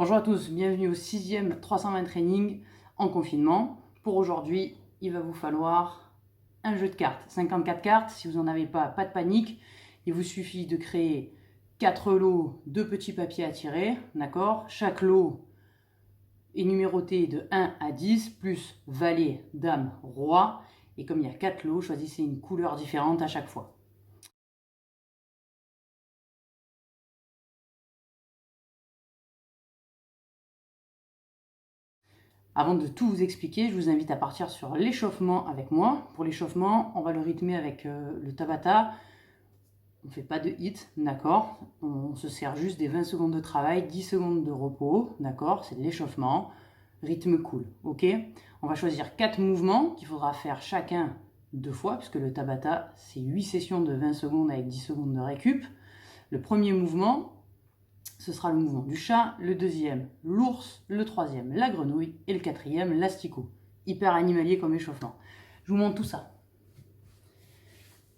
Bonjour à tous, bienvenue au 6e 320 training en confinement. Pour aujourd'hui, il va vous falloir un jeu de cartes, 54 cartes. Si vous n'en avez pas, pas de panique. Il vous suffit de créer 4 lots de petits papiers à tirer, d'accord? Chaque lot est numéroté de 1 à 10, plus valet, dame, roi. Et comme il y a 4 lots, choisissez une couleur différente à chaque fois. Avant de tout vous expliquer, je vous invite à partir sur l'échauffement avec moi. Pour l'échauffement, on va le rythmer avec le Tabata. On ne fait pas de hit, d'accord? On se sert juste des 20 secondes de travail, 10 secondes de repos, d'accord? C'est de l'échauffement. Rythme cool, ok? On va choisir 4 mouvements qu'il faudra faire chacun 2 fois, puisque le Tabata, c'est 8 sessions de 20 secondes avec 10 secondes de récup. Le premier mouvement, ce sera le mouvement du chat, le deuxième, l'ours, le troisième, la grenouille, et le quatrième, l'asticot. Hyper animalier comme échauffement. Je vous montre tout ça.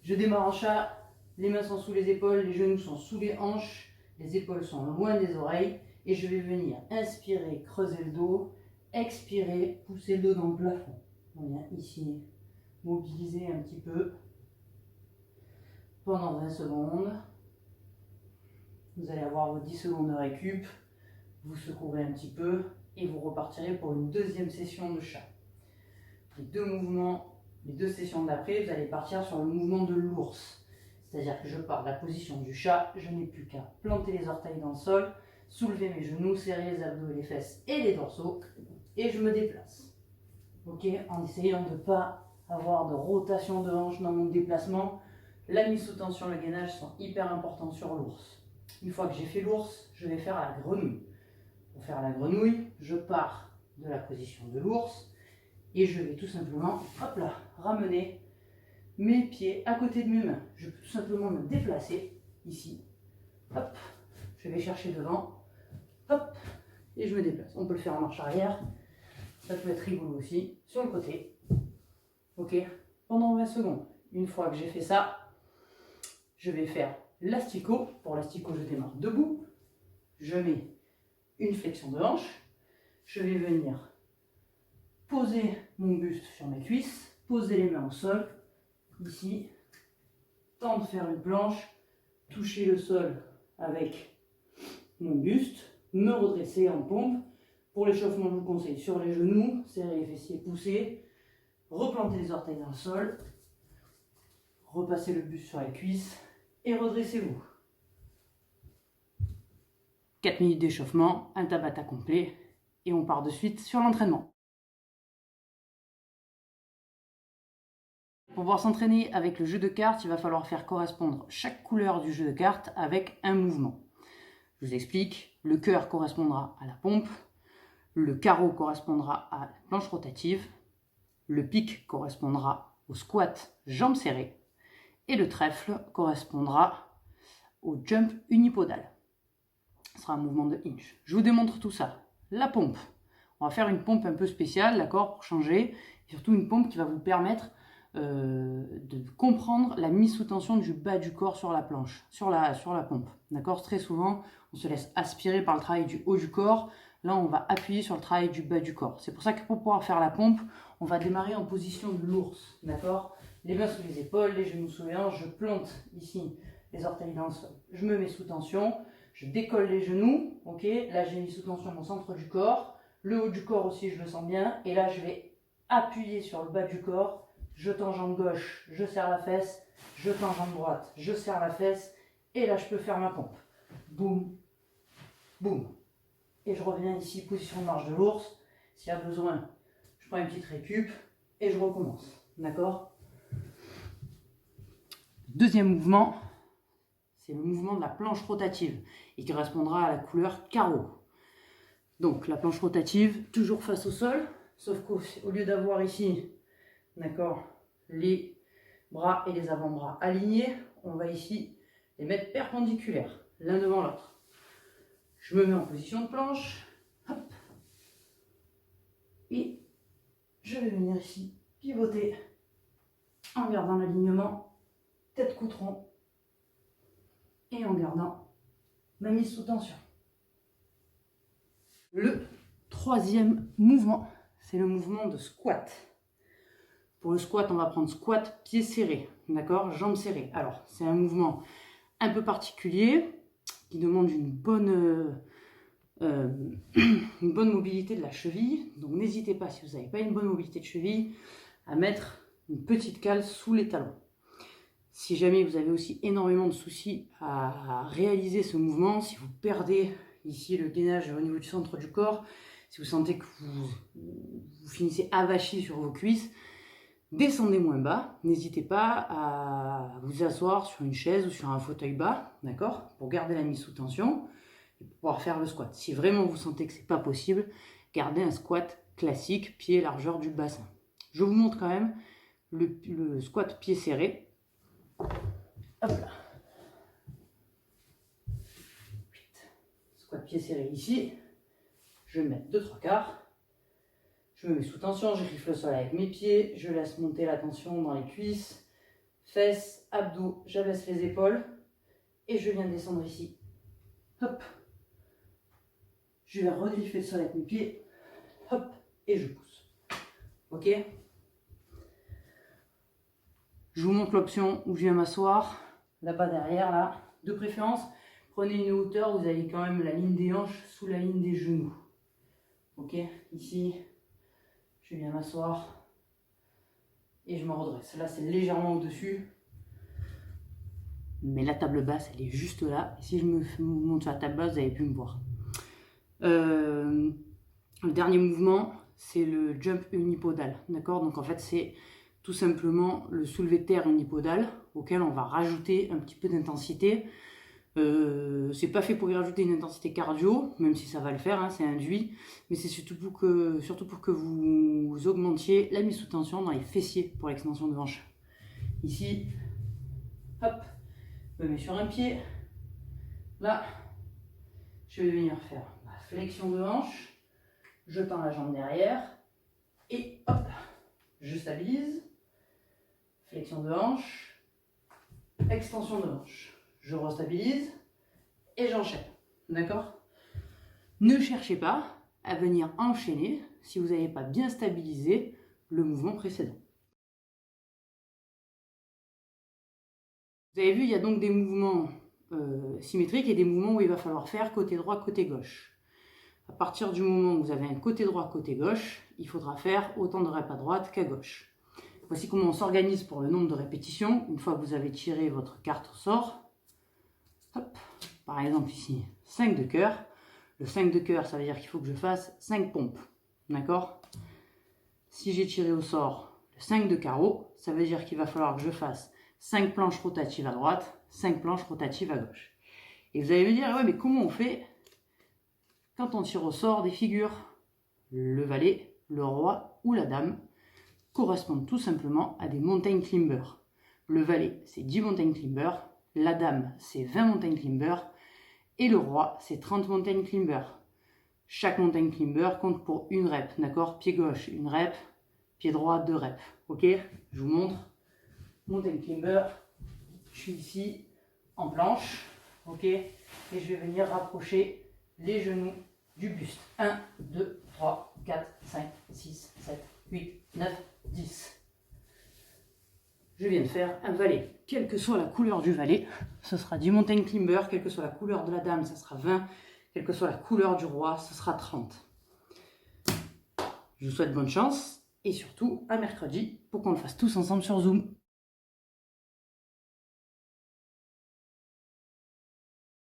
Je démarre en chat, les mains sont sous les épaules, les genoux sont sous les hanches, les épaules sont loin des oreilles, et je vais venir inspirer, creuser le dos, expirer, pousser le dos dans le plafond. On vient ici mobiliser un petit peu pendant 20 secondes. Vous allez avoir vos 10 secondes de récup, vous secouerez un petit peu et vous repartirez pour une deuxième session de chat. Les deux mouvements, les deux sessions d'après, vous allez partir sur le mouvement de l'ours. C'est-à-dire que je pars de la position du chat, je n'ai plus qu'à planter les orteils dans le sol, soulever mes genoux, serrer les abdos et les fesses et les dorsaux, et je me déplace. Ok, en essayant de ne pas avoir de rotation de hanche dans mon déplacement. La mise sous tension, le gainage sont hyper importants sur l'ours. Une fois que j'ai fait l'ours, je vais faire la grenouille. Pour faire la grenouille, je pars de la position de l'ours et je vais tout simplement, hop là, ramener mes pieds à côté de mes mains. Je peux tout simplement me déplacer ici, hop, je vais chercher devant, hop, et je me déplace. On peut le faire en marche arrière, ça peut être rigolo aussi, sur le côté, ok, pendant 20 secondes. Une fois que j'ai fait ça, je vais faire l'asticot. Pour l'asticot, je démarre debout, je mets une flexion de hanche, je vais venir poser mon buste sur mes cuisses, poser les mains au sol, ici, tendre faire une planche, toucher le sol avec mon buste, me redresser en pompe. Pour l'échauffement, je vous conseille sur les genoux, serrer les fessiers, pousser, replanter les orteils dans le sol, repasser le buste sur les cuisses et redressez-vous. 4 minutes d'échauffement, un Tabata complet et on part de suite sur l'entraînement. Pour pouvoir s'entraîner avec le jeu de cartes, il va falloir faire correspondre chaque couleur du jeu de cartes avec un mouvement. Je vous explique, le cœur correspondra à la pompe, le carreau correspondra à la planche rotative, le pic correspondra au squat jambes serrées et le trèfle correspondra au jump unipodal. Ce sera un mouvement de hinge. Je vous démontre tout ça. La pompe, on va faire une pompe un peu spéciale, d'accord, pour changer, et surtout une pompe qui va vous permettre de comprendre la mise sous tension du bas du corps sur la planche, sur la pompe. D'accord. Très souvent, on se laisse aspirer par le travail du haut du corps. Là, on va appuyer sur le travail du bas du corps. C'est pour ça que pour pouvoir faire la pompe, on va démarrer en position de l'ours. D'accord. Les mains sous les épaules, les genoux sous les hanches. Je plante ici les orteils dans le sol. Je me mets sous tension. Je décolle les genoux. Ok. Là, j'ai mis sous tension mon centre du corps. Le haut du corps aussi, je le sens bien. Et là, je vais appuyer sur le bas du corps. Je tends jambe gauche, je serre la fesse, je tends jambe droite, je serre la fesse, et là je peux faire ma pompe. Boum, boum. Et je reviens ici, position de marche de l'ours. S'il y a besoin, je prends une petite récup et je recommence. D'accord. Deuxième mouvement, c'est le mouvement de la planche rotative. Il correspondra à la couleur carreau. Donc la planche rotative, toujours face au sol, sauf qu'au lieu d'avoir ici, d'accord, les bras et les avant-bras alignés, on va ici les mettre perpendiculaires, l'un devant l'autre. Je me mets en position de planche, hop, et je vais venir ici pivoter en gardant l'alignement tête-coutron et en gardant ma mise sous tension. Le troisième mouvement, c'est le mouvement de squat. Pour le squat, on va prendre squat pieds serrés, d'accord, jambes serrées. Alors, c'est un mouvement un peu particulier qui demande une bonne mobilité de la cheville. Donc, n'hésitez pas, si vous n'avez pas une bonne mobilité de cheville, à mettre une petite cale sous les talons. Si jamais vous avez aussi énormément de soucis à réaliser ce mouvement, si vous perdez ici le gainage au niveau du centre du corps, si vous sentez que vous finissez avachi sur vos cuisses, descendez moins bas. N'hésitez pas à vous asseoir sur une chaise ou sur un fauteuil bas, d'accord, pour garder la mise sous tension et pour pouvoir faire le squat. Si vraiment vous sentez que ce n'est pas possible, gardez un squat classique, pied largeur du bassin. Je vous montre quand même le squat pied serré. Hop là. Squat pied serré ici. Je vais mettre 2-3 quarts. Je me mets sous tension, je rifle le sol avec mes pieds, je laisse monter la tension dans les cuisses, fesses, abdos, j'abaisse les épaules et je viens descendre ici. Hop. Je vais regriffer le sol avec mes pieds. Hop. Et je pousse. Ok? Je vous montre l'option où je viens m'asseoir, là-bas derrière, là. De préférence, prenez une hauteur où vous avez quand même la ligne des hanches sous la ligne des genoux. Ok? Ici, je viens m'asseoir et je me redresse. Là, c'est légèrement au-dessus. Mais la table basse, elle est juste là. Si je me monte sur la table basse, vous avez pu me voir. Le dernier mouvement, c'est le jump unipodal. D'accord? Donc en fait, c'est tout simplement le soulevé de terre unipodal auquel on va rajouter un petit peu d'intensité. C'est pas fait pour y rajouter une intensité cardio, même si ça va le faire, hein, c'est induit, mais c'est surtout pour que vous augmentiez la mise sous tension dans les fessiers pour l'extension de hanche. Ici, hop, je me mets sur un pied. Là, je vais venir faire ma flexion de hanche. Je tends la jambe derrière et hop, je stabilise. Flexion de hanche, extension de hanche. Je restabilise et j'enchaîne. D'accord? Ne cherchez pas à venir enchaîner si vous n'avez pas bien stabilisé le mouvement précédent. Vous avez vu, il y a donc des mouvements symétriques et des mouvements où il va falloir faire côté droit, côté gauche. À partir du moment où vous avez un côté droit, côté gauche, il faudra faire autant de reps à droite qu'à gauche. Voici comment on s'organise pour le nombre de répétitions. Une fois que vous avez tiré votre carte au sort, hop, par exemple ici, 5 de cœur. Le 5 de cœur, ça veut dire qu'il faut que je fasse 5 pompes. D'accord? Si j'ai tiré au sort le 5 de carreau, ça veut dire qu'il va falloir que je fasse 5 planches rotatives à droite, 5 planches rotatives à gauche. Et vous allez me dire, ouais, mais comment on fait quand on tire au sort des figures? Le valet, le roi ou la dame correspondent tout simplement à des mountain climbers. Le valet, c'est 10 mountain climbers, la dame, c'est 20 mountain climbers, et le roi, c'est 30 mountain climbers. Chaque mountain climber compte pour une rep, d'accord? Pied gauche, une rep, pied droit, 2 reps. Ok? Je vous montre. Mountain climber, je suis ici en planche, ok? Et je vais venir rapprocher les genoux du buste. 1, 2, 3, 4, 5, 6, 7, 8, 9, 10. Je viens de faire un valet. Quelle que soit la couleur du valet, ce sera 10 mountain climber. Quelle que soit la couleur de la dame, ce sera 20. Quelle que soit la couleur du roi, ce sera 30. Je vous souhaite bonne chance et surtout à mercredi pour qu'on le fasse tous ensemble sur Zoom.